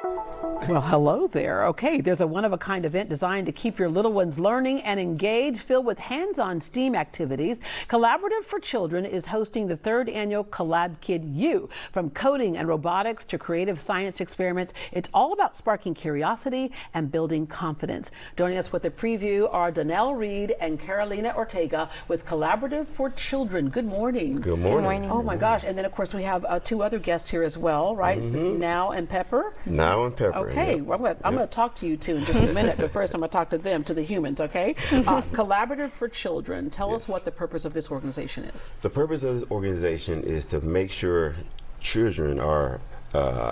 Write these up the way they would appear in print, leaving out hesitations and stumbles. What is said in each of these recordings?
Well, hello there. Okay, there's a one-of-a-kind event designed to keep your little ones learning and engaged, filled with hands-on STEAM activities. Collaborative for Children is hosting the 3rd annual Collab Kid U. From coding and robotics to creative science experiments, it's all about sparking curiosity and building confidence. Joining us with a preview are Donnell Reed and Carolina Ortega with Collaborative for Children. Good morning. Good morning. Good morning. Oh my gosh, and then of course we have 2 other guests here as well, right? This is Now and Pepper. Now and Pepper. Okay, well, I'm going to talk to you two in just a minute, but first I'm going to talk to them, to the humans, okay? Collaborative for Children. Tell us what the purpose of this organization is. The purpose of this organization is to make sure children are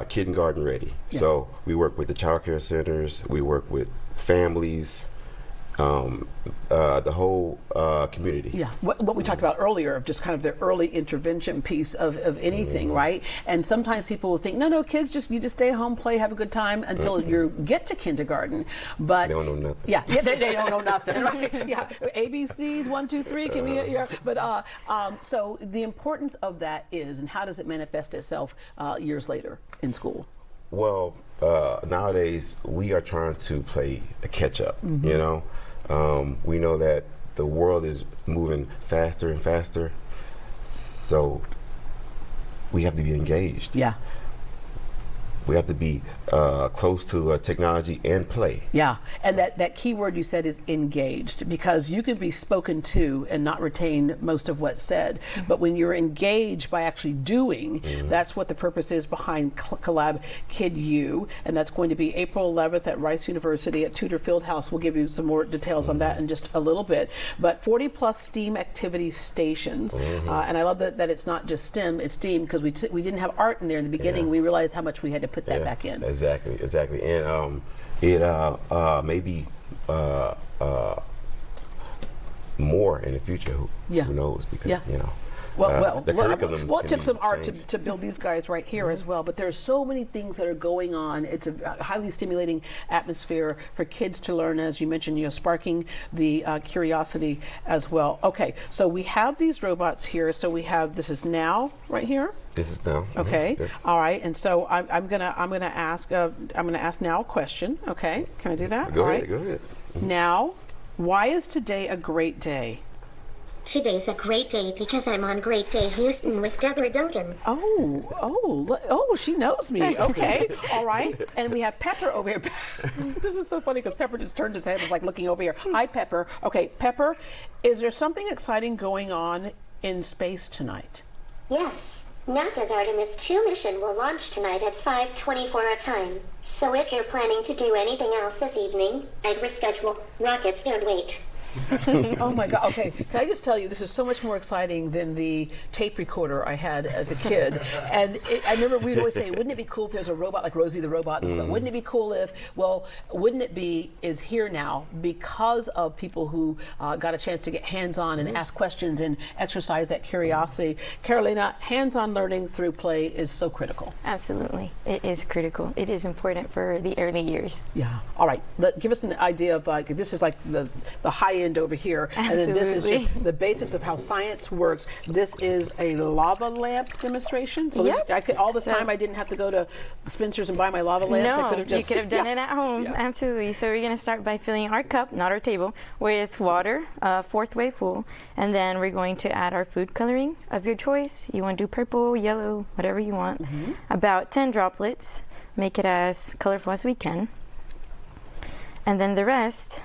kindergarten ready. Yeah. So we work with the child care centers, we work with families, the whole community. Yeah, what we talked about earlier of just kind of the early intervention piece of anything, right? And sometimes people will think, no, kids, you just stay home, play, have a good time until you get to kindergarten. But they don't know nothing. Yeah, they don't know nothing, right? Yeah, ABCs, 1, 2, 3, can we, yeah. But so the importance of that is, and how does it manifest itself years later in school? Well, nowadays we are trying to play a catch up, you know? We know that the world is moving faster and faster, so we have to be engaged. Yeah. We have to be close to technology and play. Yeah, and that key word you said is engaged, because you can be spoken to and not retain most of what's said. But when you're engaged by actually doing, that's what the purpose is behind Collab Kid U. And that's going to be April 11th at Rice University at Tudor Fieldhouse. We'll give you some more details on that in just a little bit. But 40 plus STEAM activity stations. And I love that it's not just STEM, it's STEAM, because we didn't have art in there in the beginning. We realized how much we had to put that back in. Exactly. And it may be more in the future. Who knows? Because you know. The curriculum. Well, it took some art to build these guys right here as well. But there's so many things that are going on. It's a highly stimulating atmosphere for kids to learn, as you mentioned, sparking the curiosity as well. Okay, so we have these robots here. So we have, this is Now right here. This is Now. Okay. All right. And so I'm gonna ask Now a question. Okay. Can I do that? Go ahead. Go ahead. Now, why is today a great day? Today's a great day because I'm on Great Day Houston with Deborah Duncan. Oh, she knows me. Okay, all right. And we have Pepper over here. This is so funny because Pepper just turned his head and was like looking over here. Hi, Pepper. Okay, Pepper, is there something exciting going on in space tonight? Yes. NASA's Artemis II mission will launch tonight at 5:24 our time. So if you're planning to do anything else this evening, I'd reschedule. Rockets don't wait. Oh my God. Okay. Can I just tell you, this is so much more exciting than the tape recorder I had as a kid. And I remember we'd always say, wouldn't it be cool if there's a robot like Rosie the Robot? But wouldn't it be cool if, well, wouldn't it be is here now because of people who got a chance to get hands-on and ask questions and exercise that curiosity. Carolina, hands-on learning through play is so critical. Absolutely. It is critical. It is important for the early years. Yeah. All right. Give us an idea of like, this is like the high end over here. Absolutely. And then this is just the basics of how science works. This is a lava lamp demonstration. So this, all this time I didn't have to go to Spencer's and buy my lava lamps. No, I could have just, you could have done it at home. Absolutely. So we're going to start by filling our cup, not our table, with water, 4th way full. And then we're going to add our food coloring of your choice. You want to do purple, yellow, whatever you want. About 10 droplets. Make it as colorful as we can. And then the rest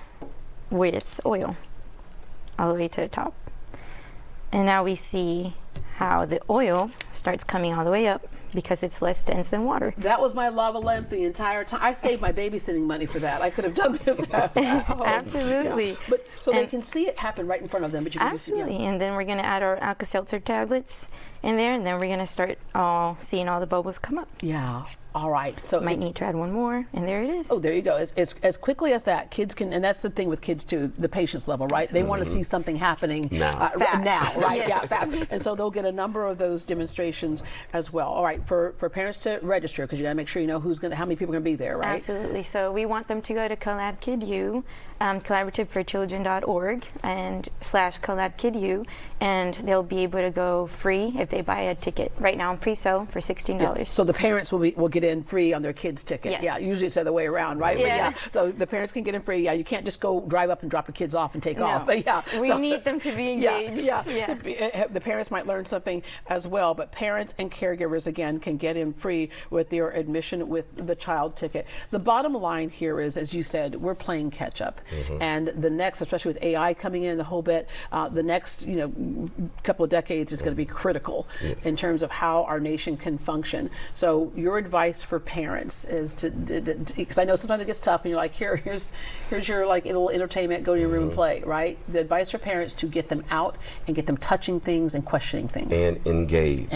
with oil all the way to the top. And now we see how the oil starts coming all the way up because it's less dense than water. That was my lava lamp the entire time. I saved my babysitting money for that. I could have done this at home. Absolutely. Yeah. But so they can see it happen right in front of them. But you can absolutely. And then we're going to add our Alka-Seltzer tablets in there, and then we're going to start seeing all the bubbles come up. Yeah. All right. So might need to add one more, and there it is. Oh, there you go. It's as quickly as that. Kids can, and that's the thing with kids too, the patience level, right? They want to see something happening now, right? Yeah, fast. And so they'll get a number of those demonstrations as well. All right, for parents to register, because you got to make sure you know how many people are going to be there, right? Absolutely. So we want them to go to Collab Kid U, collaborativeforchildren.org and /Collab Kid U, and they'll be able to go free if they buy a ticket. Right now, on pre-sale for $16. So the parents will get in free on their kids' ticket. Yes. Yeah, usually it's the other way around, right? Yeah. But so the parents can get in free. Yeah, you can't just go drive up and drop your kids off and take No. off. But We need them to be engaged. Yeah. The parents might learn something as well, but parents and caregivers, again, can get in free with their admission with the child ticket. The bottom line here is, as you said, we're playing catch up. And the next, especially with AI coming in the whole bit, the next couple of decades is going to be critical in terms of how our nation can function. So your advice for parents is to, because I know sometimes it gets tough and you're like, here's your like little entertainment, go to your room and play, right? The advice for parents to get them out and get them touching things and questioning things. And engaged.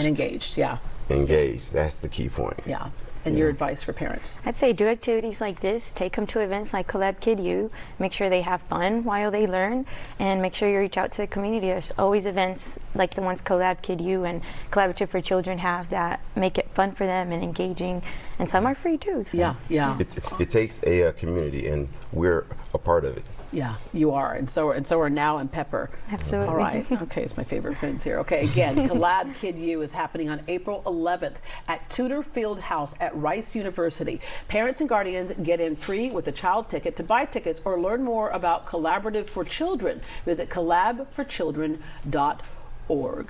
Engaged. That's the key point. Yeah. And your advice for parents? I'd say do activities like this. Take them to events like Collab Kid U. Make sure they have fun while they learn, and make sure you reach out to the community. There's always events like the ones Collab Kid U and Collaborative for Children have that make it fun for them and engaging, and some are free too. So. Yeah. It takes a community, and we're a part of it. Yeah, you are, and so are Now and Pepper. Absolutely. All right. Okay, it's my favorite friends here. Okay, again, Collab Kid U is happening on April 11th at Tudor Field House at Rice University. Parents and guardians get in free with a child ticket. To buy tickets or learn more about Collaborative for Children, visit collabforchildren.org.